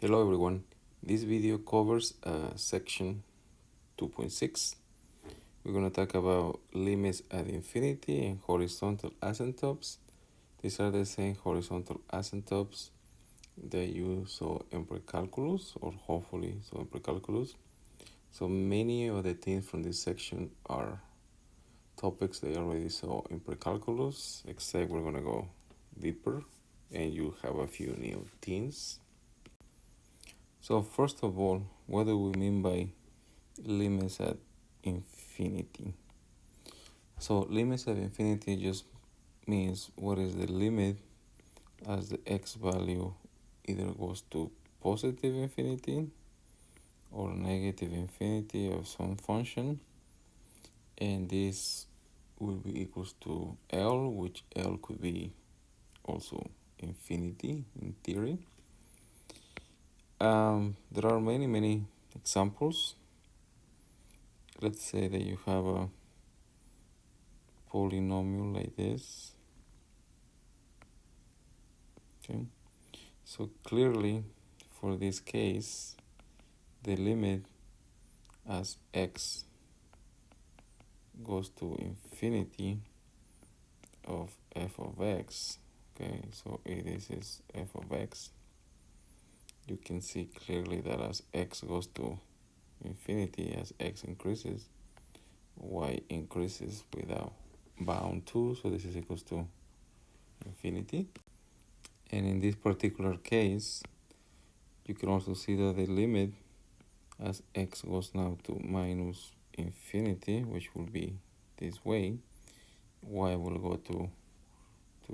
Hello everyone, this video covers section 2.6. We're going to talk about limits at infinity and horizontal asymptotes. These are the same horizontal asymptotes that you saw in precalculus, or hopefully saw in precalculus. So many of the things from this section are topics they already saw in precalculus, except we're going to go deeper and you have a few new things. So first of all, what do we mean by limits at infinity? So limits at infinity just means what is the limit as the x value either goes to positive infinity or negative infinity of some function, and this will be equals to L, which L could be also infinity in theory. There are many examples. Let's say that you have a polynomial like this. Okay, so clearly for this case, the limit as x goes to infinity of f of x, okay, so if this is f of x, you can see clearly that as x goes to infinity, as x increases, y increases without bound to, so this is equals to infinity. And in this particular case, you can also see that the limit as x goes now to minus infinity, which will be this way, y will go to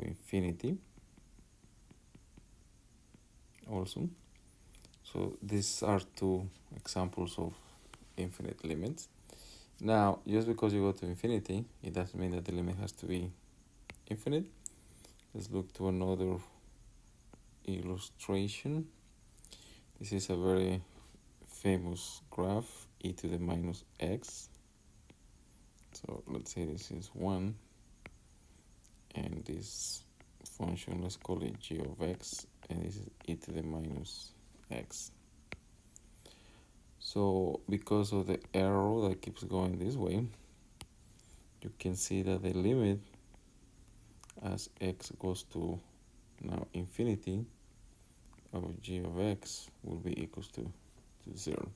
infinity also. So these are two examples of infinite limits. Now, just because you go to infinity, it doesn't mean that the limit has to be infinite. Let's look to another illustration. This is a very famous graph, e to the minus x. So let's say this is 1, and this function, let's call it g of x, and this is e to the minus x. So because of the arrow that keeps going this way, you can see that the limit as x goes to now infinity of g of x will be equals to 0.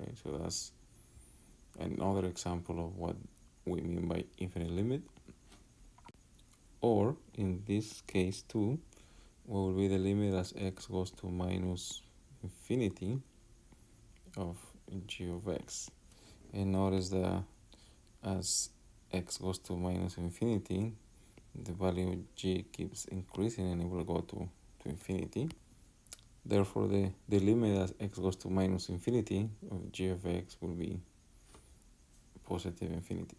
Okay, so that's another example of what we mean by infinite limit. Or in this case too, what will be the limit as x goes to minus infinity of g of x. And notice that as x goes to minus infinity, the value of g keeps increasing and it will go to infinity. Therefore, the limit as x goes to minus infinity of g of x will be positive infinity.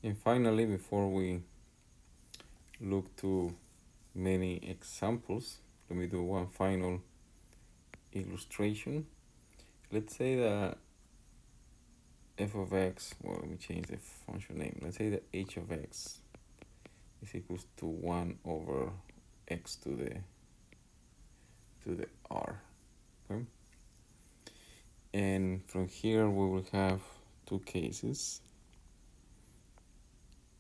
And finally, before we look to many examples, let me do one final illustration. Let's say that f of x, well, let me change the function name. Let's say that h of x is equals to 1 over x to the r. Okay? And from here we will have two cases.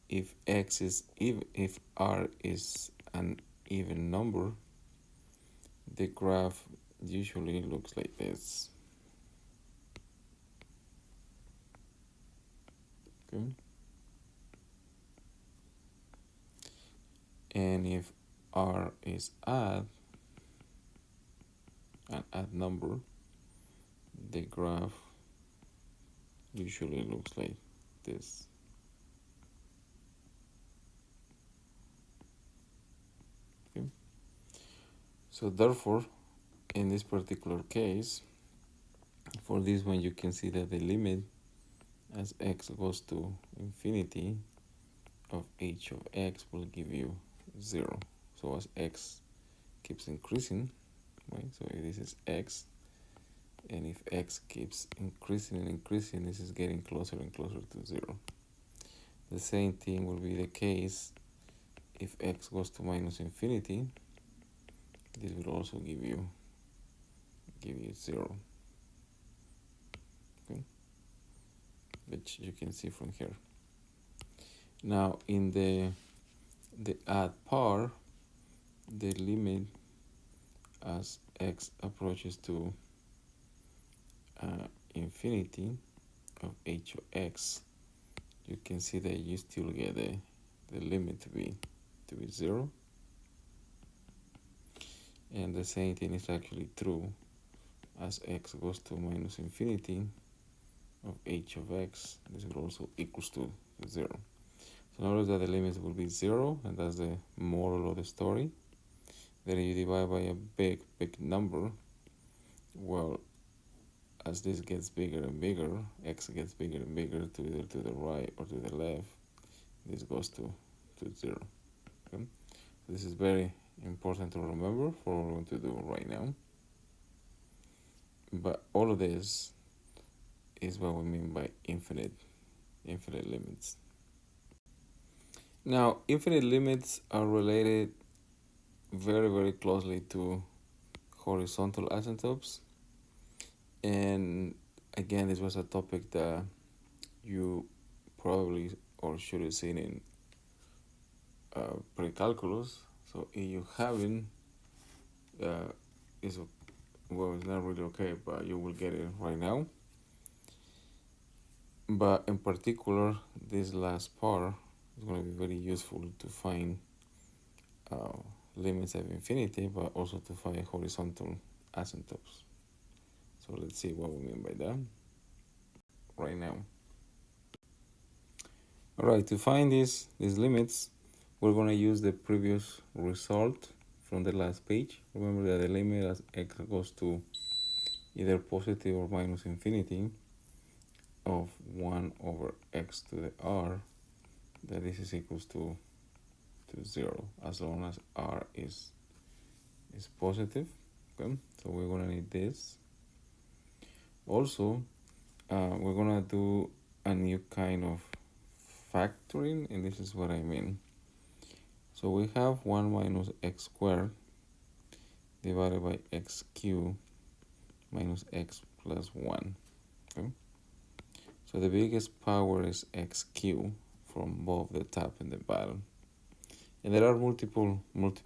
If x is even, if r is an even number, the graph usually looks like this. Okay. And if r is an odd number, the graph usually looks like this. Okay. So therefore, in this particular case, for this one you can see that the limit as x goes to infinity of h of x will give you 0. So as x keeps increasing, right? So if this is x, and if x keeps increasing and increasing, this is getting closer and closer to 0. The same thing will be the case if x goes to minus infinity. This will also give you give you 0. Okay, which you can see from here. Now in the add par, the limit as x approaches to infinity of h of x, you can see that you still get the limit to be 0. And the same thing is actually true as x goes to minus infinity of h of x. This will also equals to 0. So notice that the limits will be 0, and that's the moral of the story. Then you divide by a big number. Well, as this gets bigger and bigger, x gets bigger and bigger to either to the right or to the left, this goes to 0. Okay? So this is very important to remember for what we're going to do right now. But all of this is what we mean by infinite limits. Now, infinite limits are related very closely to horizontal asymptotes. And again, this was a topic that you probably or should have seen in pre-calculus. So if you haven't, it's not really okay, but you will get it right now. But in particular, this last part is going to be very useful to find limits of infinity, but also to find horizontal asymptotes. So let's see what we mean by that right now. Alright, to find these limits, we're going to use the previous result from the last page. Remember that the limit as x goes to either positive or minus infinity of 1 over x to the r, that this is equals to 0 as long as r is positive. Okay, so we're going to need this. Also, we're going to do a new kind of factoring, and this is what I mean. So we have 1 minus x squared divided by x cubed minus x plus 1. Okay, so the biggest power is x cubed from both the top and the bottom, and there are multiple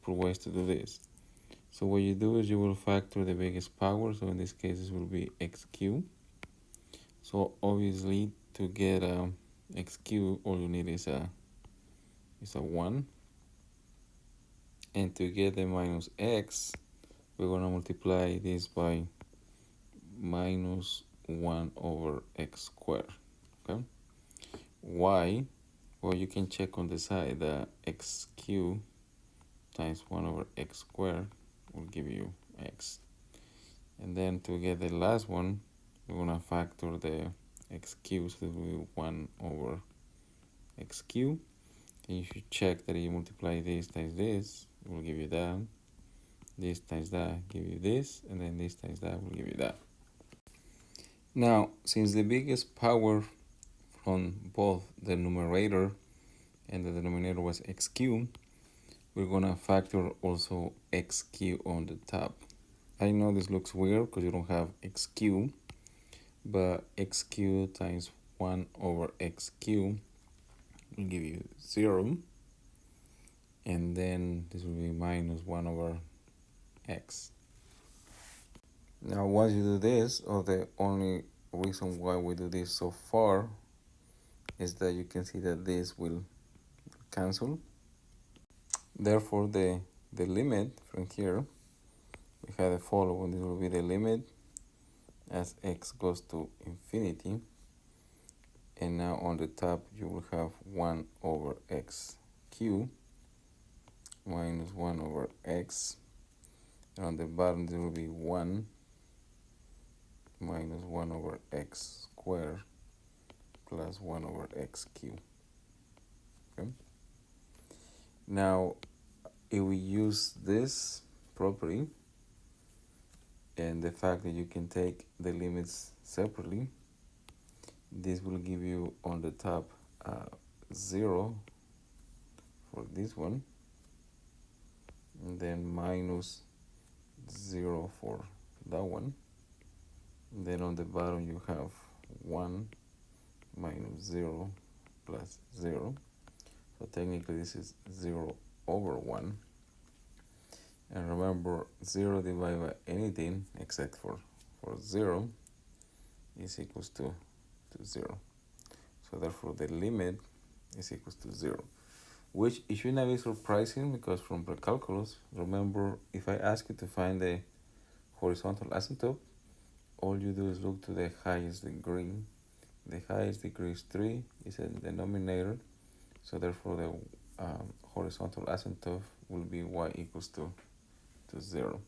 ways to do this. So what you do is you will factor the biggest power. So in this case, this will be x cubed. So obviously, to get x cubed, all you need is a 1. And to get the minus x, we're going to multiply this by minus 1 over x squared. Okay. Why? Well, you can check on the side that x cubed times 1 over x squared will give you x. And then to get the last one, we're going to factor the x cubed, so it will be 1 over x cubed. And you should check that if you multiply this times this, it will give you that. This times that give you this, and then this times that will give you that. Now, since the biggest power from both the numerator and the denominator was x cubed, we're gonna factor also x cubed on the top. I know this looks weird because you don't have x cubed, but x cubed times 1 over x cubed will give you 0. And then this will be minus 1 over x. Now, once you do this, or the only reason why we do this so far is that you can see that this will cancel. Therefore, the limit from here, we have the following. This will be the limit as x goes to infinity. And now on the top, you will have 1 over x cubed minus 1 over x. And on the bottom, there will be 1 minus 1 over x squared plus 1 over x cubed. Okay. Now, if we use this property and the fact that you can take the limits separately, this will give you on the top 0 for this one, and then minus 0 for that one. Then on the bottom you have 1 minus 0 plus 0. So technically this is 0 over 1. And remember, 0 divided by anything except for 0 is equals to 0. So therefore the limit is equals to 0. Which it should not be surprising, because from precalculus, remember, if I ask you to find the horizontal asymptote, all you do is look to the highest degree. The highest degree is 3, is a denominator, so therefore the horizontal asymptote will be y equals to 0.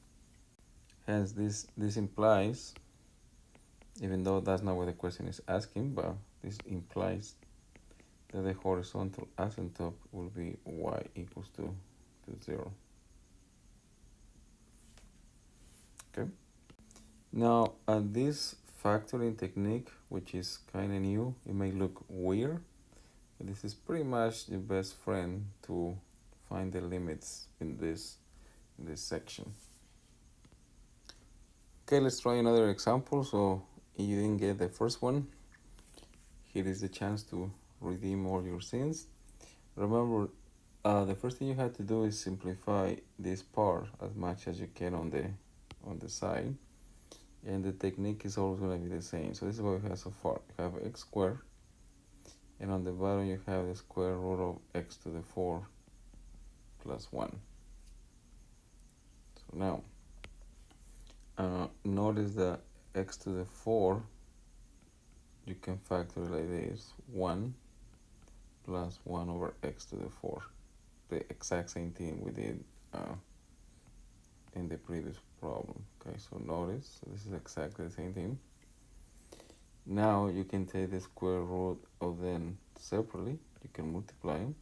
Hence this implies, even though that's not what the question is asking, but this implies that the horizontal asymptote will be y equals to 0. Okay. Now, this factoring technique, which is kind of new, it may look weird, but this is pretty much the best friend to find the limits in this section. Okay, let's try another example. So if you didn't get the first one, here is the chance to redeem all your sins. Remember, the first thing you have to do is simplify this part as much as you can on the side, and the technique is always going to be the same. So this is what we have so far. You have x squared, and on the bottom you have the square root of x to the 4 plus 1. So now, notice that x to the 4, you can factor it like this: 1 plus 1 over x to the 4. The exact same thing we did in the previous problem. Okay, so notice, so this is exactly the same thing. Now you can take the square root of them separately. You can multiply them,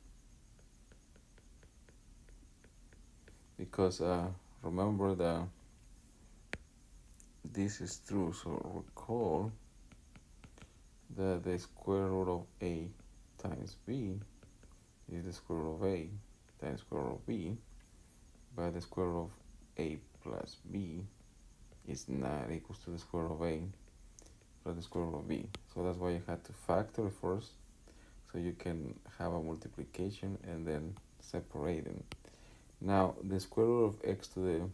because remember that this is true. So recall that the square root of a times b is the square root of a times square root of b, but the square root of a plus b is not equals to the square root of a plus the square root of b. So that's why you had to factor first, so you can have a multiplication and then separate them. Now the square root of x to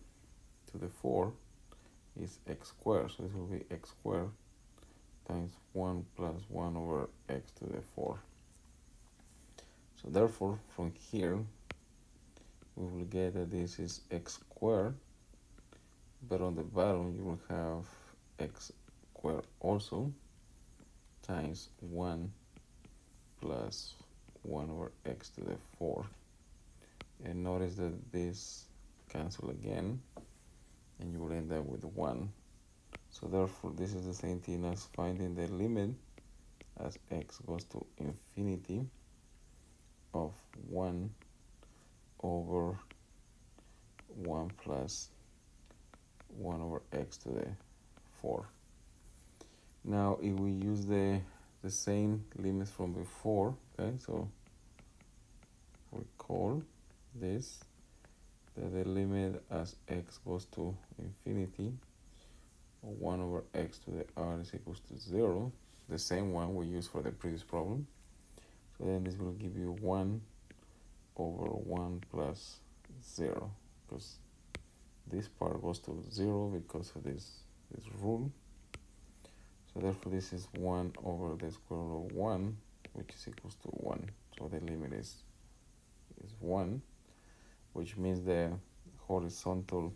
the 4 is x squared, so this will be x squared times 1 plus 1 over x to the 4. So therefore, from here, we will get that this is x squared, but on the bottom you will have x squared also times 1 plus 1 over x to the 4. And notice that this cancel again, and you will end up with 1. So therefore, this is the same thing as finding the limit as x goes to infinity of 1 over 1 plus 1 over x to the 4. Now, if we use the same limits from before, okay, so recall this, that the limit as x goes to infinity of 1 over x to the r is equals to 0, the same one we used for the previous problem. So then this will give you 1 over 1 plus 0, because this part goes to 0 because of this rule. So therefore this is 1 over the square root of 1, which is equals to 1. So the limit is 1, which means the horizontal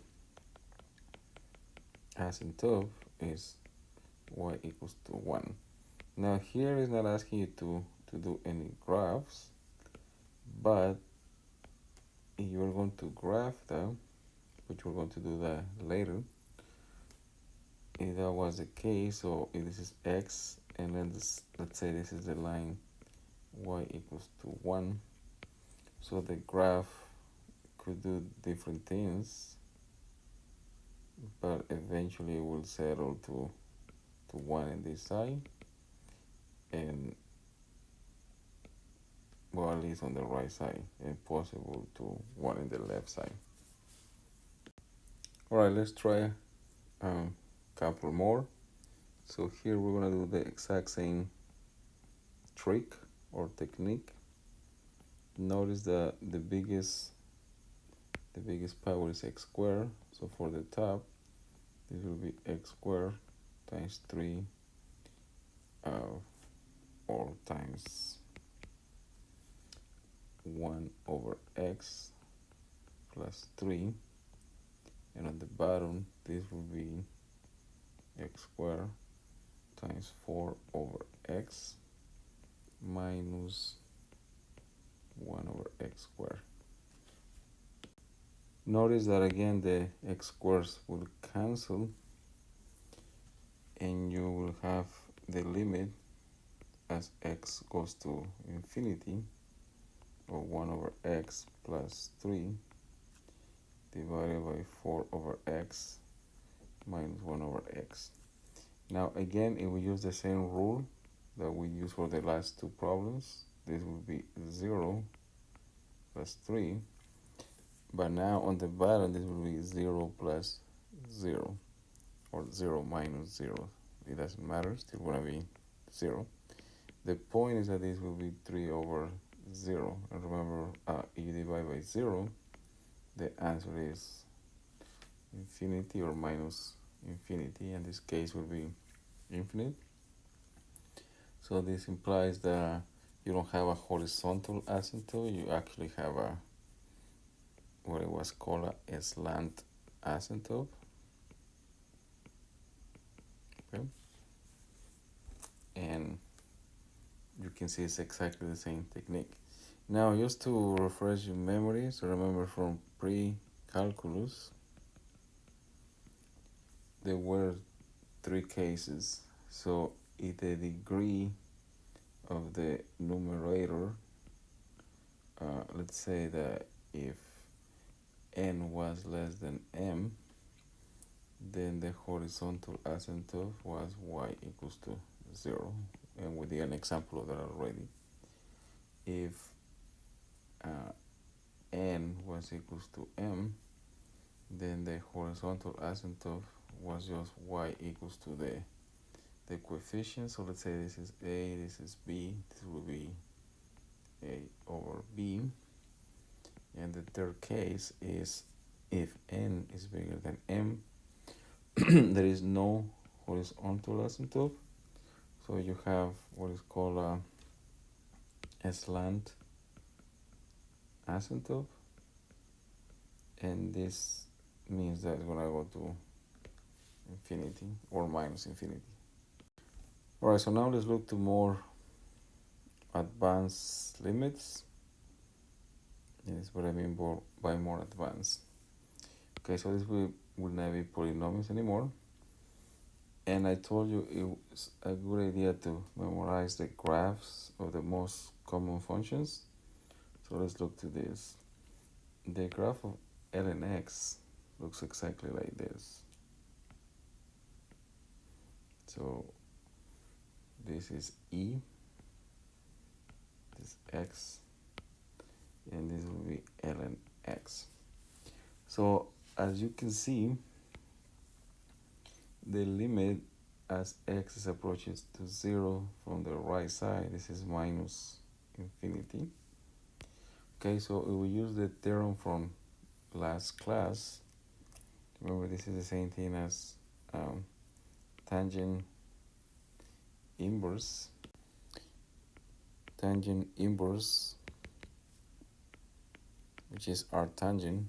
asymptote is y equals to 1. Now here is not asking you to do any graphs, but if you're going to graph that, which we're going to do that later, if that was the case, so if this is x, and then this, let's say this is the line y equals to 1, so the graph could do different things, but eventually it will settle to 1 in this side, and well, at least on the right side, and possible to 1 in the left side. All right, let's try a couple more. So here we're gonna do the exact same trick or technique. Notice that the biggest power is x squared. So for the top, this will be x squared times 3 or times 1 over x plus 3. And on the bottom, this will be x squared times 4 over x minus 1 over x squared. Notice that again the x squares will cancel and you will have the limit as x goes to infinity of 1 over x plus 3 divided by 4 over x minus 1 over x. Now again, if we use the same rule that we used for the last two problems, this will be 0 plus 3. But now on the bottom, this will be 0 plus 0, or 0 minus 0. It doesn't matter, still going to be 0. The point is that this will be 3 over 0. And remember, if you divide by 0, the answer is infinity or minus infinity. In this case will be infinite. So this implies that you don't have a horizontal asymptote, you actually have a what it was called a slant asymptote. Okay. And you can see it's exactly the same technique. Now, just to refresh your memory, so remember from pre-calculus, there were 3 cases. So if the degree of the numerator, let's say that if n was less than m, then the horizontal asymptote was y equals to 0. And we did an example of that already. If n was equals to m, then the horizontal asymptote was just y equals to the coefficient. So let's say this is a, this is b, this will be a over b. And the third case is if n is bigger than m, there is no horizontal asymptote. So you have what is called a slant asymptote. And this means that it's going to go to infinity or minus infinity. All right, so now let's look to more advanced limits. And that's what I mean by more advanced. Okay, so this will not be polynomials anymore. And I told you it was a good idea to memorize the graphs of the most common functions. So let's look to this. The graph of ln x looks exactly like this. So this is e, this x, and this will be ln x. So as you can see, the limit as x approaches to 0 from the right side, this is minus infinity. Okay, so if we use the theorem from last class, remember this is the same thing as tangent inverse, which is arctangent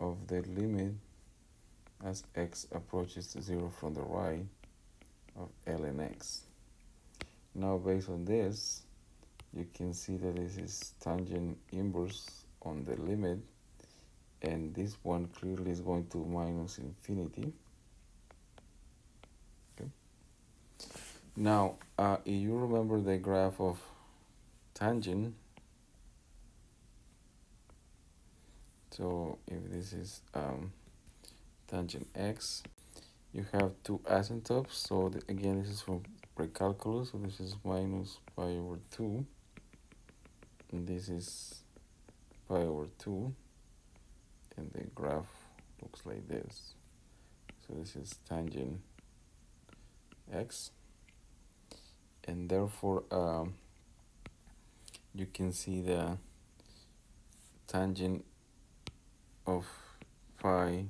of the limit as x approaches to 0 from the right of ln x. Now based on this, you can see that this is tangent inverse on the limit, and this one clearly is going to minus infinity. Okay. Now, if you remember the graph of tangent, so if this is tangent x, you have two asymptotes. So again, this is from pre-calculus, so this is minus pi over 2, and this is pi over 2, and the graph looks like this. So this is tangent x, and therefore you can see the tangent of pi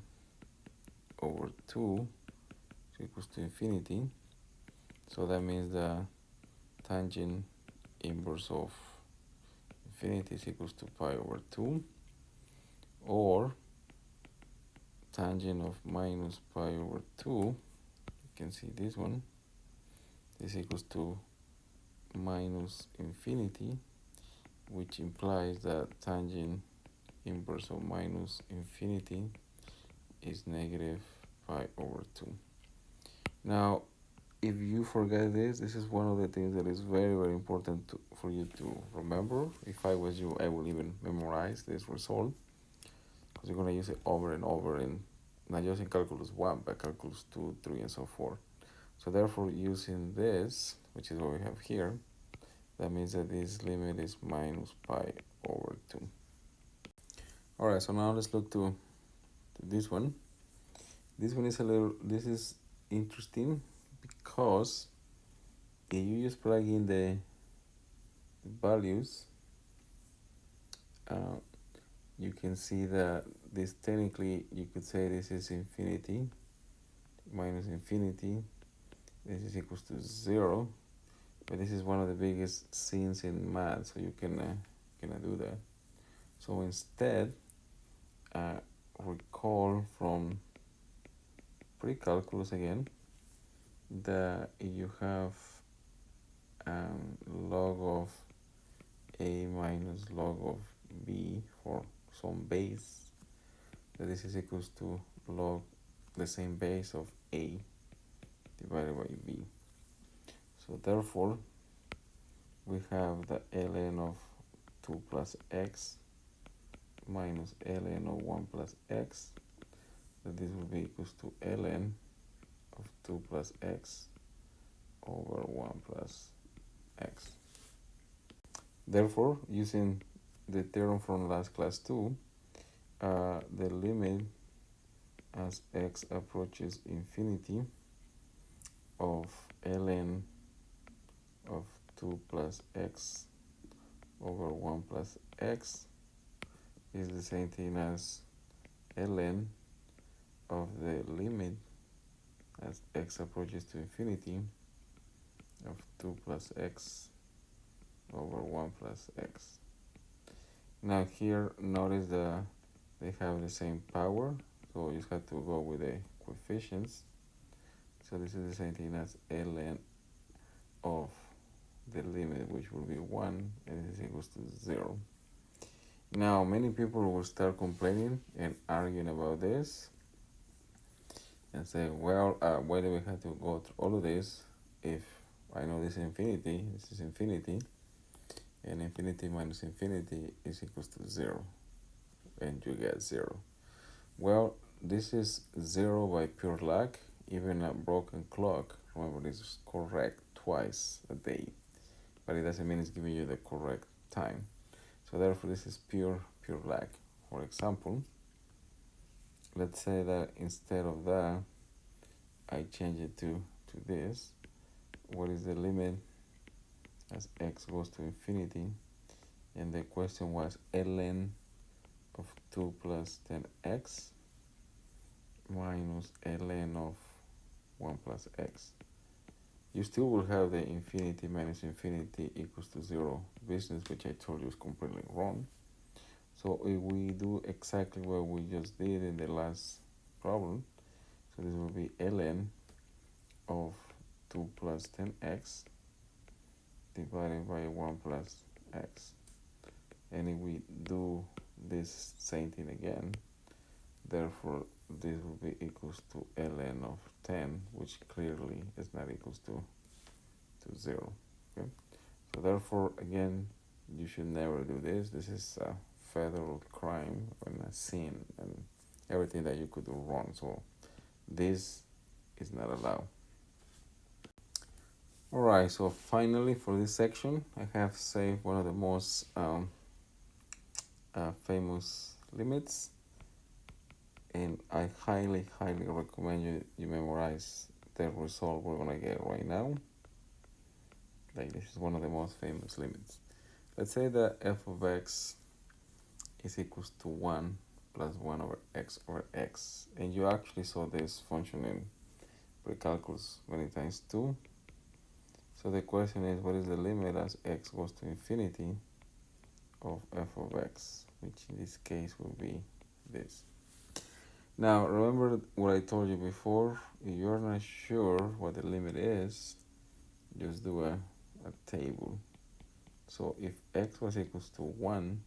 over 2 is equals to infinity. So that means the tangent inverse of infinity is equals to pi over 2, or tangent of minus pi over 2, you can see this one, is equals to minus infinity, which implies that tangent inverse of minus infinity is negative pi over 2. Now, if you forget this is one of the things that is very, very important for you to remember. If I was you, I will even memorize this result, because you're going to use it over and over, in not just in calculus 1, but calculus 2, 3, and so forth. So therefore, using this, which is what we have here, that means that this limit is minus pi over 2. All right, so now let's look to this one. This one is this is interesting, because if you just plug in the values, you can see that this, technically you could say this is infinity minus infinity, this is equals to 0, but this is one of the biggest sins in math, so you cannot do that. So instead, recall from pre-calculus again that you have log of a minus log of b for some base, that this is equals to log the same base of a divided by b. So therefore, we have the ln of 2 plus x minus ln of 1 plus x, that this will be equals to ln of 2 plus x over 1 plus x. Therefore, using the theorem from last class 2, the limit as x approaches infinity of ln of 2 plus x over 1 plus x is the same thing as ln of the limit as x approaches to infinity of 2 plus x over 1 plus x. Now here, notice that they have the same power, so you just have to go with the coefficients. So this is the same thing as ln of the limit, which will be 1, and this is equals to 0. Now, many people will start complaining and arguing about this and say, well, why do we have to go through all of this if I know this is infinity, and infinity minus infinity is equals to 0, and you get 0. Well, this is 0 by pure luck. Even a broken clock, remember, this is correct twice a day, but it doesn't mean it's giving you the correct time. So therefore, this is pure luck. For example, let's say that instead of that, I change it to this. What is the limit as x goes to infinity? And the question was ln of 2 plus 10x minus ln of 1 plus x. You still will have the infinity minus infinity equals to 0 business, which I told you is completely wrong. So if we do exactly what we just did in the last problem, so this will be ln of 2 plus 10x divided by 1 plus x. And if we do this same thing again, therefore this will be equals to ln of 10, which clearly is not equals to 0. Okay, so therefore, again, you should never do this. This is a federal crime and a sin and everything that you could do wrong. So this is not allowed. All right, so finally for this section, I have saved one of the most famous limits, and I highly recommend you memorize the result we're gonna get right now. Like, this is one of the most famous limits. Let's say that f of x is equals to 1 plus 1 over x. And you actually saw this function in pre-calculus many times too. So the question is, what is the limit as x goes to infinity of f of x, which in this case will be this. Now, remember what I told you before. If you're not sure what the limit is, just do a table. So if x was equals to 1,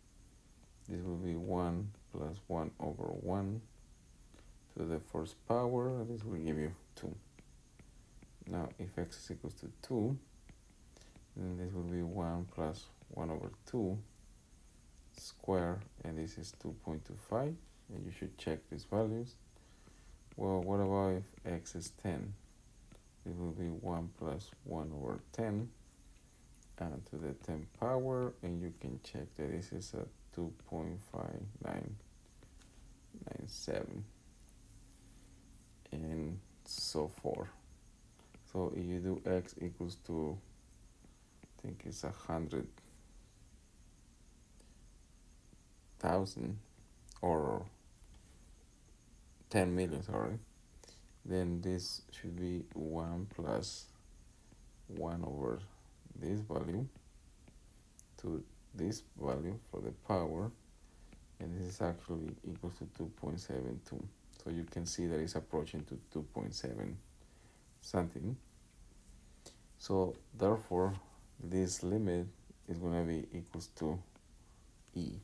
this will be 1 plus 1 over 1 to the first power, and this will give you 2. Now, if x is equals to 2, then this will be 1 plus 1 over 2 square, and this is 2.25, and you should check these values. Well, what about if x is 10? It will be 1 plus 1 over 10 and to the 10th power, and you can check that this is a 2.5997 and so forth. So if you do x equals to, I think it's 100,000 or 10 million, sorry, then this should be 1 plus 1 over this value to this value for the power, and this is actually equals to 2.72. So you can see that it's approaching to 2.7 something. So therefore, this limit is going to be equals to e,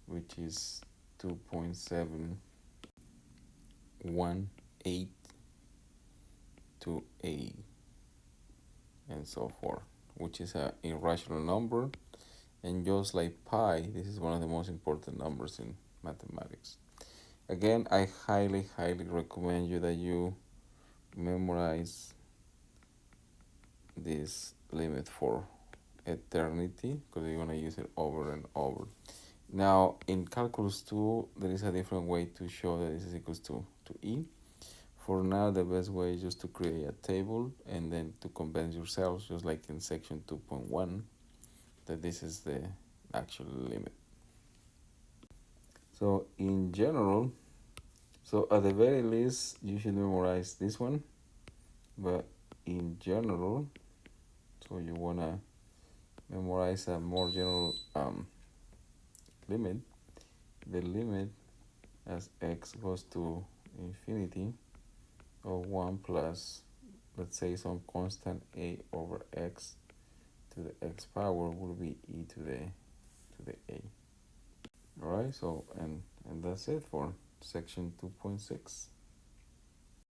which is 2.71828 and so forth, which is an irrational number. And just like pi, this is one of the most important numbers in mathematics. Again, I highly recommend you that you memorize this limit for eternity, because you're going to use it over and over. Now, in calculus 2, there is a different way to show that this is equals to e. For now, the best way is just to create a table and then to convince yourselves, just like in section 2.1, that this is the actual limit. So in general, so at the very least, you should memorize this one. But in general, so you want to memorize a more general limit. The limit as x goes to infinity of 1 plus, let's say, some constant a over x to the x power will be e to the a. All right, so and that's it for section 2.6.